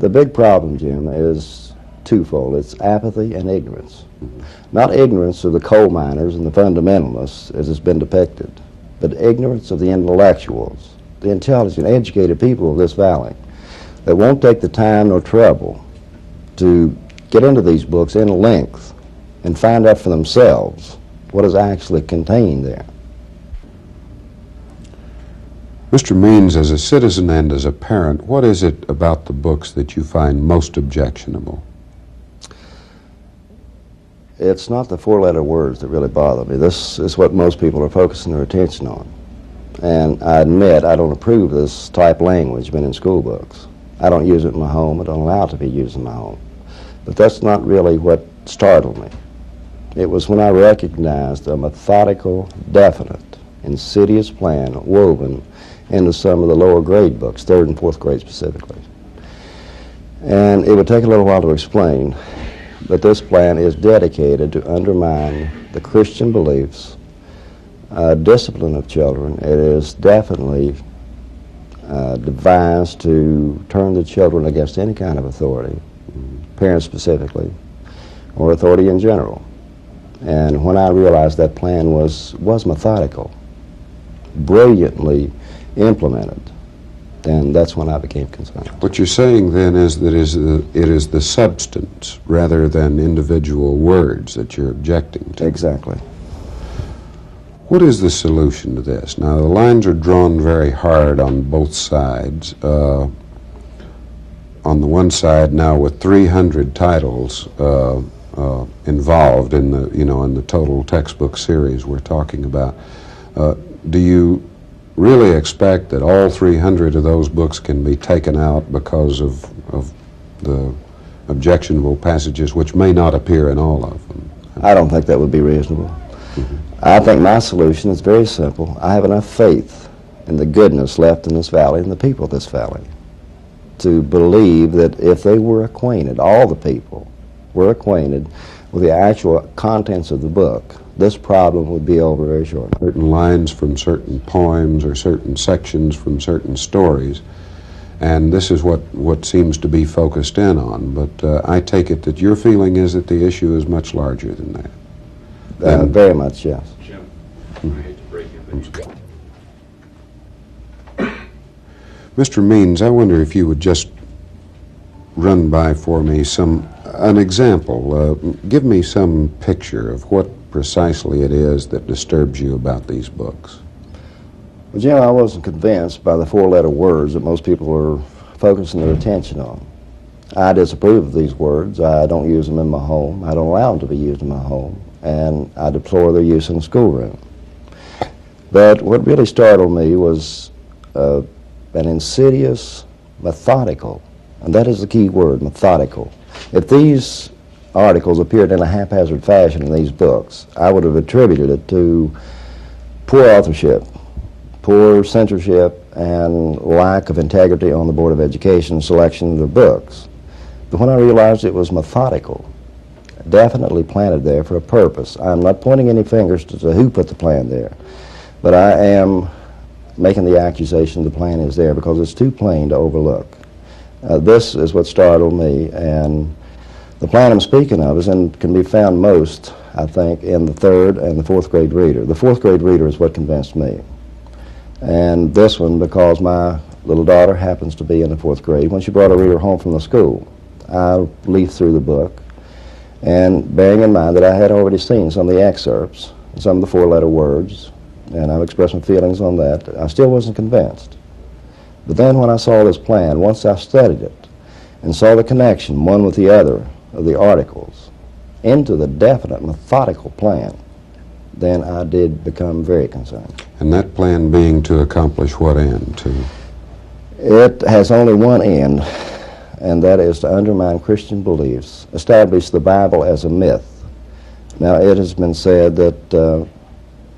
The big problem, Jim, is twofold. It's apathy and ignorance. Not ignorance of the coal miners and the fundamentalists, as it's been depicted, but ignorance of the intellectuals, the intelligent, educated people of this valley that won't take the time nor trouble to get into these books in length and find out for themselves what is actually contained there. Mr. Means, as a citizen and as a parent, what is it about the books that you find most objectionable? It's not the four-letter words that really bother me. This is what most people are focusing their attention on. And I admit I don't approve of this type language been in school books. I don't use it in my home. I don't allow it to be used in my home. But that's not really what startled me. It was when I recognized a methodical, definite, insidious plan woven into some of the lower grade books, 3rd and 4th grade specifically. And it would take a little while to explain, but this plan is dedicated to undermine the Christian beliefs, discipline of children. It is definitely devised to turn the children against any kind of authority, parents specifically, or authority in general. And when I realized that plan was methodical, brilliantly implemented, then that's when I became concerned. What you're saying then is that it is the substance rather than individual words that you're objecting to. Exactly. What is the solution to this? Now, the lines are drawn very hard on both sides. On the one side now with 300 titles involved in the total textbook series we're talking about. Do you really expect that all 300 of those books can be taken out because of the objectionable passages, which may not appear in all of them? I don't think that would be reasonable. I think my solution is very simple. I have enough faith in the goodness left in this valley and the people of this valley to believe that if they were acquainted, all the people were acquainted with the actual contents of the book, this problem would be over very shortly. Certain lines from certain poems or certain sections from certain stories, and this is what seems to be focused in on. But I take it that your feeling is that the issue is much larger than that. Very much, yes. Jim, I hate to break it, but Mr. Means, I wonder if you would just run by for me an example. Give me some picture of what precisely it is that disturbs you about these books. Well, Jim, I wasn't convinced by the four-letter words that most people are focusing their attention on. I disapprove of these words. I don't use them in my home. I don't allow them to be used in my home. And I deplore their use in the schoolroom. But what really startled me was an insidious, methodical, and that is the key word, methodical. If these articles appeared in a haphazard fashion in these books, I would have attributed it to poor authorship, poor censorship, and lack of integrity on the Board of Education selection of the books. But when I realized it was methodical, definitely planted there for a purpose. I'm not pointing any fingers to who put the plan there, but I am making the accusation the plan is there because it's too plain to overlook. This is what startled me, and the plan I'm speaking of can be found most, I think, in the 3rd and the 4th grade reader. The 4th grade reader is what convinced me. And this one, because my little daughter happens to be in the 4th grade, when she brought a reader home from the school, I leafed through the book, and bearing in mind that I had already seen some of the excerpts, some of the four-letter words, and I've expressed my feelings on that, I still wasn't convinced. But then when I saw this plan, once I studied it and saw the connection, one with the other, of the articles into the definite methodical plan, then I did become very concerned. And that plan being to accomplish what end? It has only one end, and that is to undermine Christian beliefs, establish the Bible as a myth. Now, it has been said that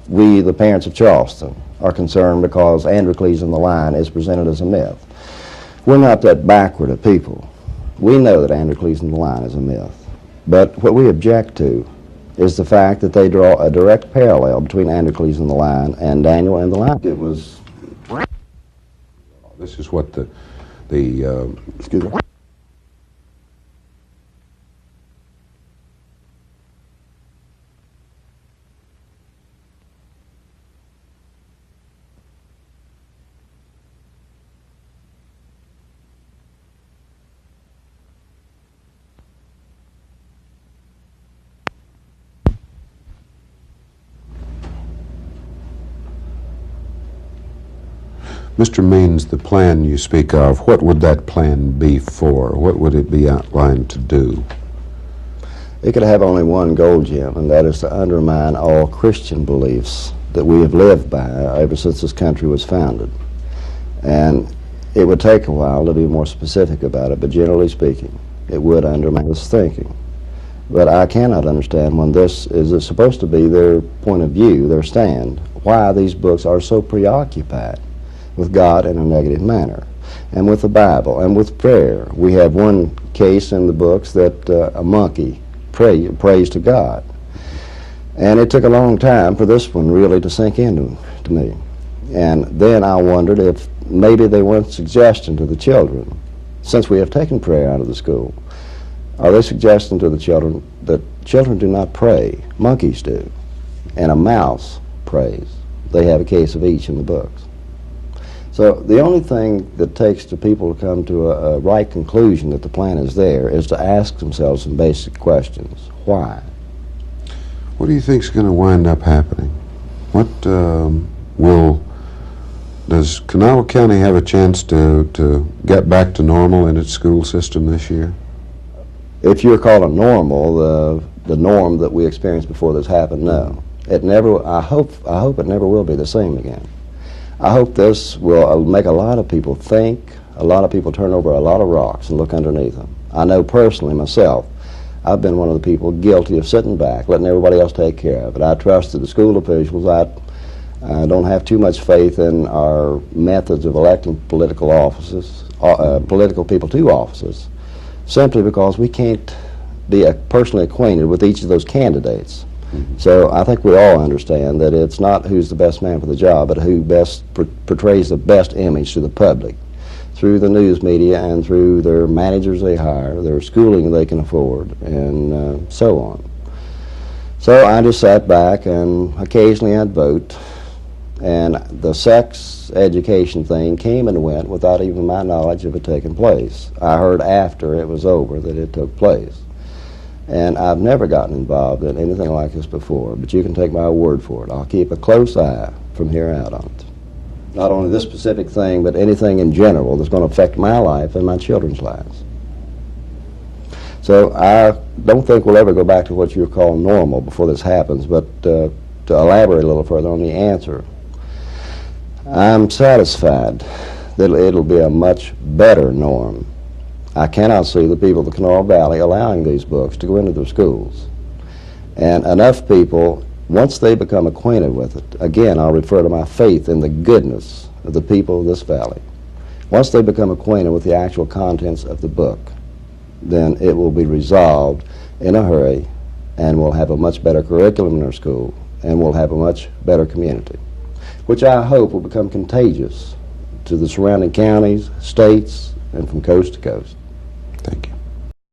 we, the parents of Charleston, are concerned because Androcles in the Lion is presented as a myth. We're not that backward of people. We know that Androcles in the Lion is a myth. But what we object to is the fact that they draw a direct parallel between Androcles in the Lion and Daniel and the Lion. It was... This is what Excuse me. Mr. Means, the plan you speak of, what would that plan be for? What would it be outlined to do? It could have only one goal, Jim, and that is to undermine all Christian beliefs that we have lived by ever since this country was founded. And it would take a while to be more specific about it, but generally speaking, it would undermine this thinking. But I cannot understand, when this is supposed to be their point of view, their stand, why these books are so preoccupied with God in a negative manner, and with the Bible, and with prayer. We have one case in the books that a monkey prays to God. And it took a long time for this one really to sink into to me. And then I wondered if maybe they weren't suggesting to the children, since we have taken prayer out of the school, are they suggesting to the children that children do not pray, monkeys do, and a mouse prays? They have a case of each in the books. So the only thing that takes to people to come to a right conclusion that the plan is there is to ask themselves some basic questions. Why? What do you think is going to wind up happening? What does Kanawha County have a chance to get back to normal in its school system this year? If you're calling normal the norm that we experienced before this happened, no. It never. I hope it never will be the same again. I hope this will make a lot of people think, a lot of people turn over a lot of rocks and look underneath them. I know personally myself, I've been one of the people guilty of sitting back, letting everybody else take care of it. I trusted the school officials. I don't have too much faith in our methods of electing political offices, political people to offices, simply because we can't be personally acquainted with each of those candidates. So I think we all understand that it's not who's the best man for the job, but who best portrays the best image to the public through the news media and through their managers they hire, their schooling they can afford, and so on. So I just sat back, and occasionally I'd vote, and the sex education thing came and went without even my knowledge of it taking place. I heard after it was over that it took place. And I've never gotten involved in anything like this before, but you can take my word for it. I'll keep a close eye from here out on it. Not only this specific thing, but anything in general that's going to affect my life and my children's lives. So I don't think we'll ever go back to what you call normal before this happens, but to elaborate a little further on the answer, I'm satisfied that it'll be a much better norm. I cannot see the people of the Kanawha Valley allowing these books to go into their schools. And enough people, once they become acquainted with it, again, I'll refer to my faith in the goodness of the people of this valley. Once they become acquainted with the actual contents of the book, then it will be resolved in a hurry, and we'll have a much better curriculum in our school, and we'll have a much better community, which I hope will become contagious to the surrounding counties, states, and from coast to coast. Thank you.